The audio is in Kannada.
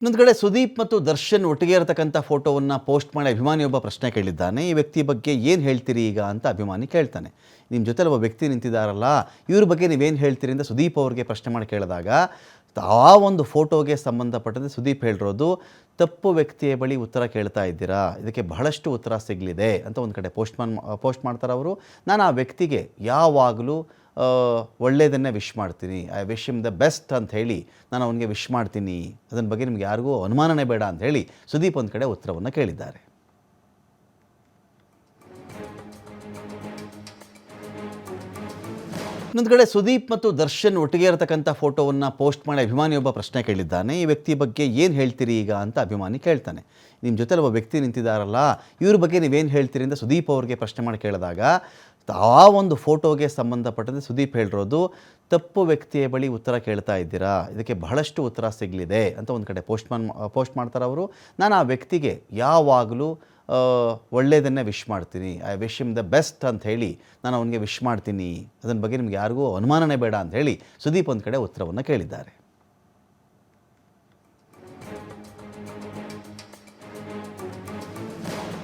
ಇನ್ನೊಂದು ಕಡೆ ಸುದೀಪ್ ಮತ್ತು ದರ್ಶನ್ ಒಟ್ಟಿಗೆ ಇರತಕ್ಕಂಥ ಫೋಟೋವನ್ನು ಪೋಸ್ಟ್ ಮಾಡಿ ಅಭಿಮಾನಿಯೊಬ್ಬ ಪ್ರಶ್ನೆ ಕೇಳಿದ್ದಾನೆ. ಈ ವ್ಯಕ್ತಿ ಬಗ್ಗೆ ಏನು ಹೇಳ್ತೀರಿ ಈಗ ಅಂತ ಅಭಿಮಾನಿ ಕೇಳ್ತಾನೆ. ನಿಮ್ಮ ಜೊತೆಲಿ ಒಬ್ಬ ವ್ಯಕ್ತಿ ನಿಂತಿದ್ದಾರಲ್ಲ, ಇವ್ರ ಬಗ್ಗೆ ನೀವೇನು ಹೇಳ್ತೀರಿ ಅಂತ ಸುದೀಪ್ ಅವ್ರಿಗೆ ಪ್ರಶ್ನೆ ಮಾಡಿ ಕೇಳಿದಾಗ, ಆ ಒಂದು ಫೋಟೋಗೆ ಸಂಬಂಧಪಟ್ಟಂತೆ ಸುದೀಪ್ ಹೇಳಿರೋದು, ತಪ್ಪು ವ್ಯಕ್ತಿಯ ಬಳಿ ಉತ್ತರ ಕೇಳ್ತಾ ಇದ್ದೀರಾ, ಇದಕ್ಕೆ ಬಹಳಷ್ಟು ಉತ್ತರ ಸಿಗಲಿದೆ ಅಂತ ಒಂದು ಕಡೆ ಪೋಸ್ಟ್ ಮಾಡ್ತಾರೆ ಅವರು. ನಾನು ಆ ವ್ಯಕ್ತಿಗೆ ಯಾವಾಗಲೂ ಒಳ್ಳೆಯದನ್ನೇ ವಿಶ್ ಮಾಡ್ತೀನಿ. I wish him the best ಅಂತ ಹೇಳಿ ನಾನು ಅವನಿಗೆ ವಿಶ್ ಮಾಡ್ತೀನಿ. ಅದನ್ನ ಬಗ್ಗೆ ನಿಮ್ಗೆ ಯಾರಿಗೂ ಅನುಮಾನನೇ ಬೇಡ ಅಂತ ಹೇಳಿ ಸುದೀಪ್ ಒಂದು ಕಡೆ ಉತ್ತರವನ್ನು ಕೇಳಿದ್ದಾರೆ. ಇನ್ನೊಂದು ಕಡೆ ಸುದೀಪ್ ಮತ್ತು ದರ್ಶನ್ ಒಟ್ಟಿಗೆ ಇರತಕ್ಕಂಥ ಫೋಟೋವನ್ನು ಪೋಸ್ಟ್ ಮಾಡಿ ಅಭಿಮಾನಿಯೊಬ್ಬ ಪ್ರಶ್ನೆ ಕೇಳಿದ್ದಾನೆ. ಈ ವ್ಯಕ್ತಿ ಬಗ್ಗೆ ಏನು ಹೇಳ್ತೀರಿ ಈಗ ಅಂತ ಅಭಿಮಾನಿ ಕೇಳ್ತಾನೆ. ನಿಮ್ಮ ಜೊತೆಲಿ ಒಬ್ಬ ವ್ಯಕ್ತಿ ನಿಂತಿದ್ದಾರಲ್ಲ, ಇವ್ರ ಬಗ್ಗೆ ನೀವೇನು ಹೇಳ್ತೀರಿ ಅಂತ ಸುದೀಪ್ ಅವ್ರಿಗೆ ಪ್ರಶ್ನೆ ಮಾಡಿ ಕೇಳಿದಾಗ, ಆ ಒಂದು ಫೋಟೋಗೆ ಸಂಬಂಧಪಟ್ಟಂತೆ ಸುದೀಪ್ ಹೇಳಿರೋದು, ತಪ್ಪು ವ್ಯಕ್ತಿಯ ಬಳಿ ಉತ್ತರ ಕೇಳ್ತಾ ಇದ್ದೀರಾ, ಇದಕ್ಕೆ ಬಹಳಷ್ಟು ಉತ್ತರ ಸಿಗಲಿದೆ ಅಂತ ಒಂದು ಕಡೆ ಪೋಸ್ಟ್ ಮಾಡ್ತಾರೆ ಅವರು. ನಾನು ಆ ವ್ಯಕ್ತಿಗೆ ಯಾವಾಗಲೂ ಒಳ್ಳೆಯದನ್ನೇ ವಿಶ್ ಮಾಡ್ತೀನಿ. I wish him the best ಅಂತ ಹೇಳಿ ನಾನು ಅವನಿಗೆ ವಿಶ್ ಮಾಡ್ತೀನಿ. ಅದನ್ನ ಬಗ್ಗೆ ನಿಮ್ಗೆ ಯಾರಿಗೂ ಅನುಮಾನನೇ ಬೇಡ ಅಂತ ಹೇಳಿ ಸುದೀಪ್ ಒಂದು ಕಡೆ ಉತ್ತರವನ್ನು ಕೇಳಿದ್ದಾರೆ.